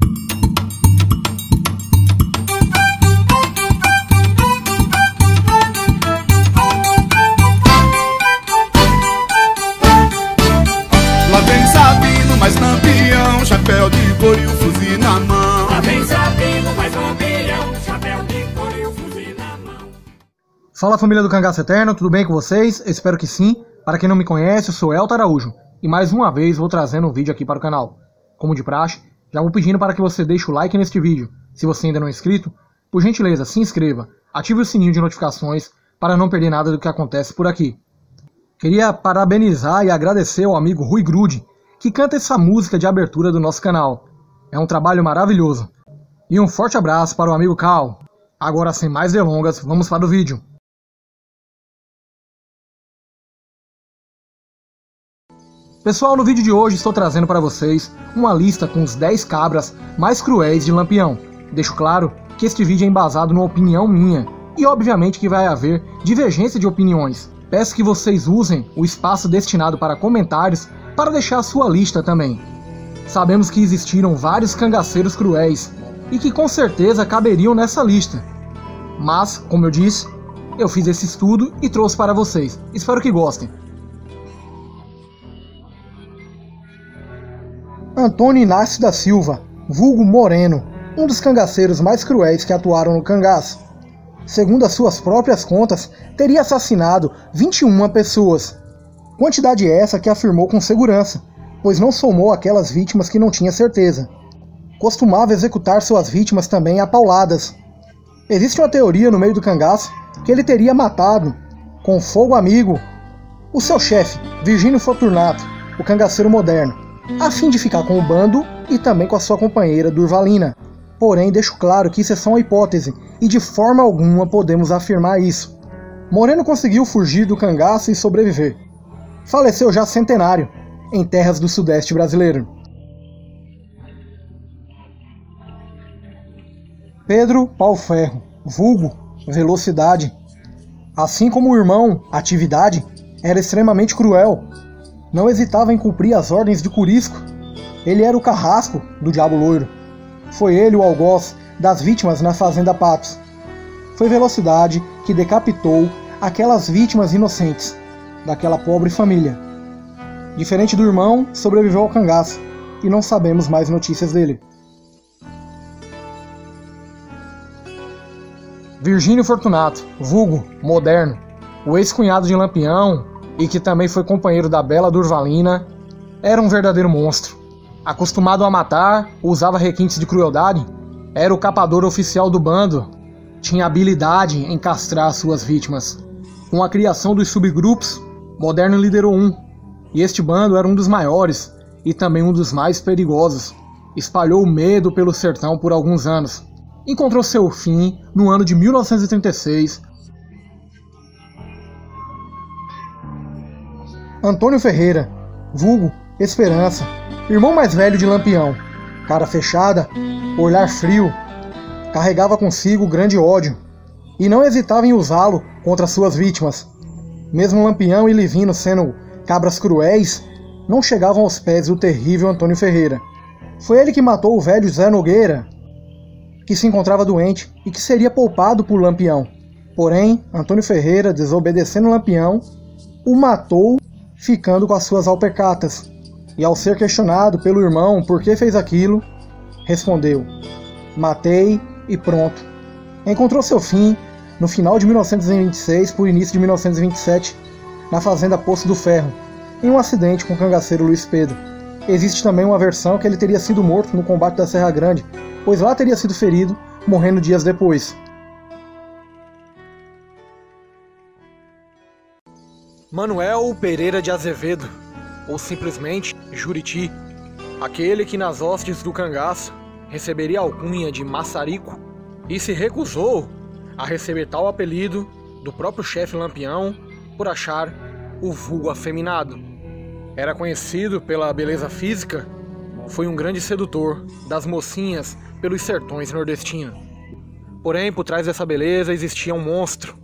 Lá vem Sabino, mais Lampião, chapéu de couro e o fuzil na mão. Lá vem Sabino, mais Lampião, chapéu de couro e o fuzil na mão. Fala, família do Cangaço Eterno, tudo bem com vocês? Eu espero que sim. Para quem não me conhece, eu sou Elton Araújo e mais uma vez vou trazendo um vídeo aqui para o canal. Como de praxe, já vou pedindo para que você deixe o like neste vídeo. Se você ainda não é inscrito, por gentileza, se inscreva, ative o sininho de notificações para não perder nada do que acontece por aqui. Queria parabenizar e agradecer ao amigo Rui Grude, que canta essa música de abertura do nosso canal. É um trabalho maravilhoso. E um forte abraço para o amigo Cal. Agora, sem mais delongas, vamos para o vídeo. Pessoal, no vídeo de hoje estou trazendo para vocês uma lista com os 10 cabras mais cruéis de Lampião. Deixo claro que este vídeo é embasado numa opinião minha e obviamente que vai haver divergência de opiniões. Peço que vocês usem o espaço destinado para comentários para deixar a sua lista também. Sabemos que existiram vários cangaceiros cruéis e que com certeza caberiam nessa lista. Mas, como eu disse, eu fiz esse estudo e trouxe para vocês. Espero que gostem. Antônio Inácio da Silva, vulgo Moreno, um dos cangaceiros mais cruéis que atuaram no cangaço. Segundo as suas próprias contas, teria assassinado 21 pessoas. Quantidade essa que afirmou com segurança, pois não somou aquelas vítimas que não tinha certeza. Costumava executar suas vítimas também a pauladas. Existe uma teoria no meio do cangaço que ele teria matado, com fogo amigo, o seu chefe, Virgínio Fortunato, o cangaceiro moderno, a fim de ficar com o bando e também com a sua companheira Durvalina. Porém, deixo claro que isso é só uma hipótese e de forma alguma podemos afirmar isso. Moreno conseguiu fugir do cangaço e sobreviver. Faleceu já centenário, em terras do sudeste brasileiro. Pedro Pau Ferro, vulgo Velocidade. Assim como o irmão, Atividade, era extremamente cruel. Não hesitava em cumprir as ordens de Curisco. Ele era o carrasco do Diabo Loiro. Foi ele o algoz das vítimas na Fazenda Patos. Foi Velocidade que decapitou aquelas vítimas inocentes daquela pobre família. Diferente do irmão, sobreviveu ao cangaço e não sabemos mais notícias dele. Virgínio Fortunato, vulgo Moderno, o ex-cunhado de Lampião e que também foi companheiro da bela Durvalina, era um verdadeiro monstro. Acostumado a matar, usava requintes de crueldade, era o capador oficial do bando, tinha habilidade em castrar suas vítimas. Com a criação dos subgrupos, Moderno liderou um, e este bando era um dos maiores e também um dos mais perigosos. Espalhou o medo pelo sertão por alguns anos. Encontrou seu fim no ano de 1936. Antônio Ferreira, vulgo Esperança, irmão mais velho de Lampião, cara fechada, olhar frio, carregava consigo grande ódio e não hesitava em usá-lo contra suas vítimas. Mesmo Lampião e Livino sendo cabras cruéis, não chegavam aos pés do terrível Antônio Ferreira. Foi ele que matou o velho Zé Nogueira, que se encontrava doente e que seria poupado por Lampião. Porém, Antônio Ferreira, desobedecendo Lampião, o matou, ficando com as suas alpercatas. E ao ser questionado pelo irmão por que fez aquilo, respondeu: matei e pronto. Encontrou seu fim no final de 1926 por início de 1927, na fazenda Poço do Ferro, em um acidente com o cangaceiro Luiz Pedro. Existe também uma versão que ele teria sido morto no combate da Serra Grande, pois lá teria sido ferido, morrendo dias depois. Manuel Pereira de Azevedo, ou simplesmente Juriti, aquele que nas hostes do cangaço receberia a alcunha de Maçarico e se recusou a receber tal apelido do próprio chefe Lampião por achar o vulgo afeminado. Era conhecido pela beleza física, foi um grande sedutor das mocinhas pelos sertões nordestinos. Porém, por trás dessa beleza existia um monstro.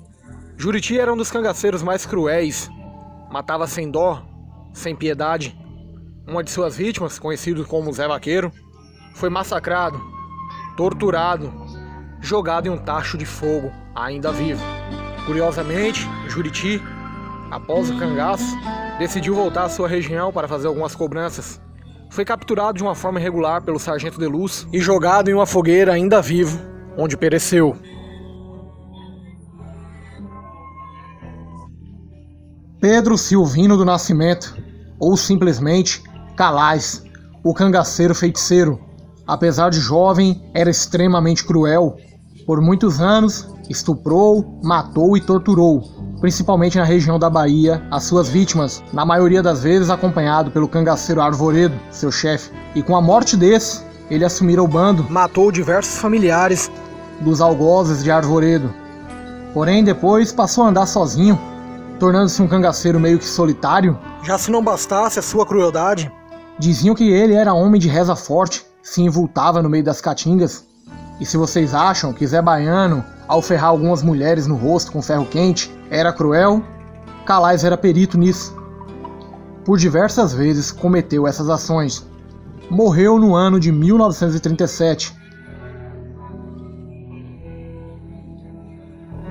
Juriti era um dos cangaceiros mais cruéis, matava sem dó, sem piedade. Uma de suas vítimas, conhecido como Zé Vaqueiro, foi massacrado, torturado, jogado em um tacho de fogo, ainda vivo. Curiosamente, Juriti, após o cangaço, decidiu voltar à sua região para fazer algumas cobranças. Foi capturado de uma forma irregular pelo sargento de luz e jogado em uma fogueira ainda vivo, onde pereceu. Pedro Silvino do Nascimento, ou simplesmente Calais, o cangaceiro feiticeiro, apesar de jovem, era extremamente cruel. Por muitos anos, estuprou, matou e torturou, principalmente na região da Bahia, as suas vítimas, na maioria das vezes acompanhado pelo cangaceiro Arvoredo, seu chefe. E com a morte desse, ele assumira o bando, matou diversos familiares dos algozes de Arvoredo. Porém, depois passou a andar sozinho, tornando-se um cangaceiro meio que solitário. Já se não bastasse a sua crueldade, diziam que ele era homem de reza forte, se envoltava no meio das caatingas. E se vocês acham que Zé Baiano, ao ferrar algumas mulheres no rosto com ferro quente, era cruel, Calais era perito nisso. Por diversas vezes cometeu essas ações. Morreu no ano de 1937.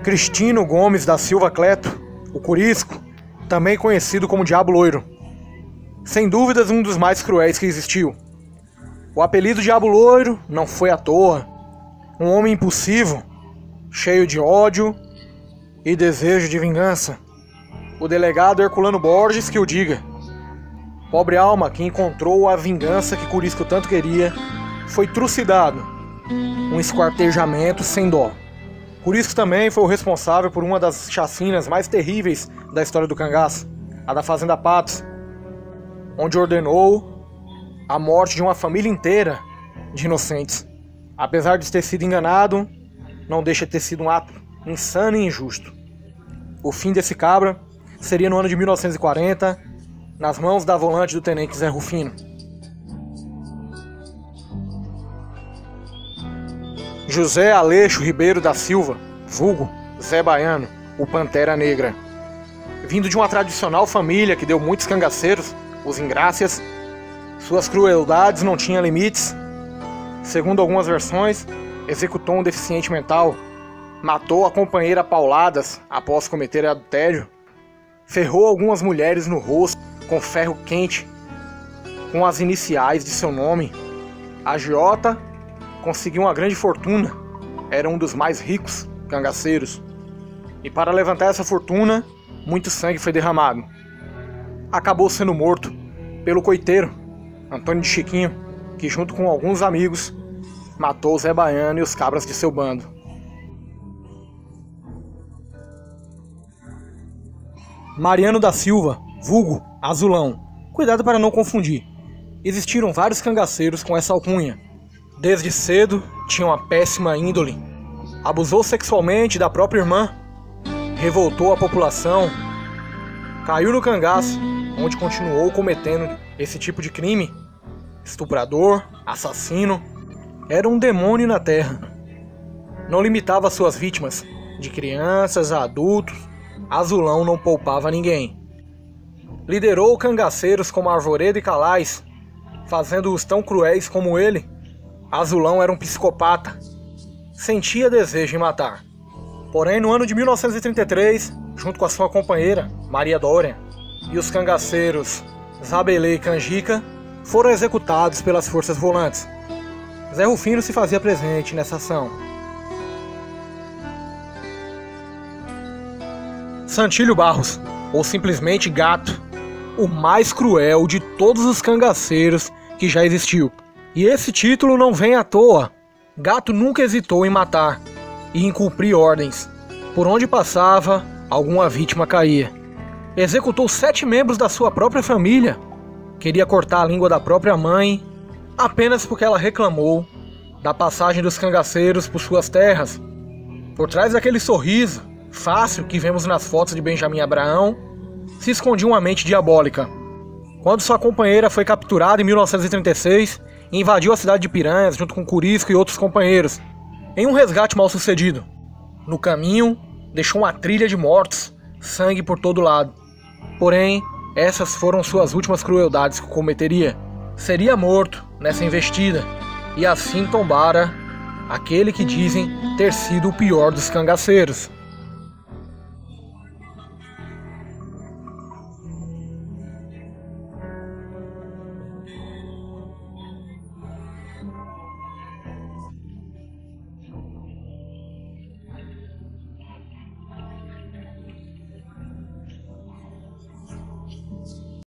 Cristino Gomes da Silva Cleto, o Curisco, também conhecido como Diabo Loiro. Sem dúvidas um dos mais cruéis que existiu. O apelido Diabo Loiro não foi à toa. Um homem impulsivo, cheio de ódio e desejo de vingança. O delegado Herculano Borges que o diga. Pobre alma que encontrou a vingança que Curisco tanto queria, foi trucidado. Um esquartejamento sem dó. Curisco também foi o responsável por uma das chacinas mais terríveis da história do cangaço, a da Fazenda Patos, onde ordenou a morte de uma família inteira de inocentes. Apesar de ter sido enganado, não deixa de ter sido um ato insano e injusto. O fim desse cabra seria no ano de 1940, nas mãos da volante do tenente Zé Rufino. José Aleixo Ribeiro da Silva, vulgo Zé Baiano, o Pantera Negra. Vindo de uma tradicional família que deu muitos cangaceiros, os Ingrácias, suas crueldades não tinham limites. Segundo algumas versões, executou um deficiente mental, matou a companheira a pauladas após cometer adultério, ferrou algumas mulheres no rosto com ferro quente, com as iniciais de seu nome. Agiota conseguiu uma grande fortuna, era um dos mais ricos cangaceiros. E para levantar essa fortuna, muito sangue foi derramado. Acabou sendo morto pelo coiteiro, Antônio de Chiquinho, que junto com alguns amigos, matou Zé Baiano e os cabras de seu bando. Mariano da Silva, vulgo Azulão. Cuidado para não confundir. Existiram vários cangaceiros com essa alcunha. Desde cedo, tinha uma péssima índole. Abusou sexualmente da própria irmã. Revoltou a população. Caiu no cangaço, onde continuou cometendo esse tipo de crime. Estuprador, assassino, era um demônio na terra. Não limitava suas vítimas, de crianças a adultos, Azulão não poupava ninguém. Liderou cangaceiros como Arvoredo e Calais, fazendo-os tão cruéis como ele. Azulão era um psicopata, sentia desejo em matar. Porém, no ano de 1933, junto com a sua companheira, Maria Dória, e os cangaceiros Zabelê e Canjica, foram executados pelas forças volantes. Zé Rufino se fazia presente nessa ação. Santílio Barros, ou simplesmente Gato, o mais cruel de todos os cangaceiros que já existiu. E esse título não vem à toa. Gato nunca hesitou em matar e em cumprir ordens. Por onde passava, alguma vítima caía. Executou 7 membros da sua própria família. Queria cortar a língua da própria mãe, apenas porque ela reclamou da passagem dos cangaceiros por suas terras. Por trás daquele sorriso fácil que vemos nas fotos de Benjamin Abraão, se escondia uma mente diabólica. Quando sua companheira foi capturada em 1936, invadiu a cidade de Piranhas junto com Curisco e outros companheiros, em um resgate mal sucedido. No caminho, deixou uma trilha de mortos, sangue por todo lado. Porém, essas foram suas últimas crueldades que cometeria. Seria morto nessa investida, e assim tombara aquele que dizem ter sido o pior dos cangaceiros.